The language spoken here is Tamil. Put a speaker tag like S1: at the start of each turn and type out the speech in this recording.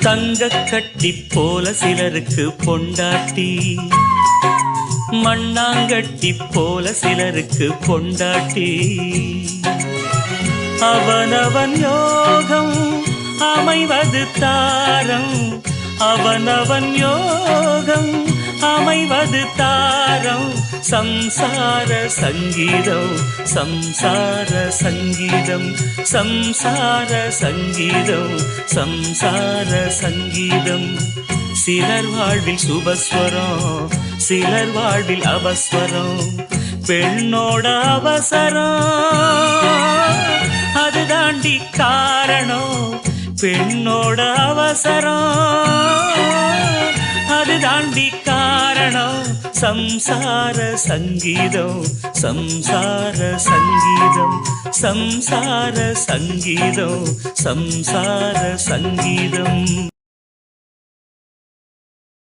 S1: தங்கக்கட்டி போல சிலருக்கு பொண்டாட்டி, மண்ணாங்கட்டி போல சிலருக்கு பொண்டாட்டி. அவனவன் யோகம் அமைவது தாரம், அவனவன் யோகம் அமைவது தாரம். சம்சார சங்கீதம் சம்சார சங்கீதம் சம்சார சங்கீதம் சம்சார சங்கீதம். சிலர் வாழ்வில் சுபஸ்வரம், சிலர் வாழ்வில் அபஸ்வரம். பெண்ணோட அவசரம் அது தாண்டி காரணம், பெண்ணோட அவசரம் அது தாண்டி காரணம். சம்சார சங்கீதம் சம்சார சங்கீதம் சம்சார சங்கீதம் சம்சார சங்கீதம்.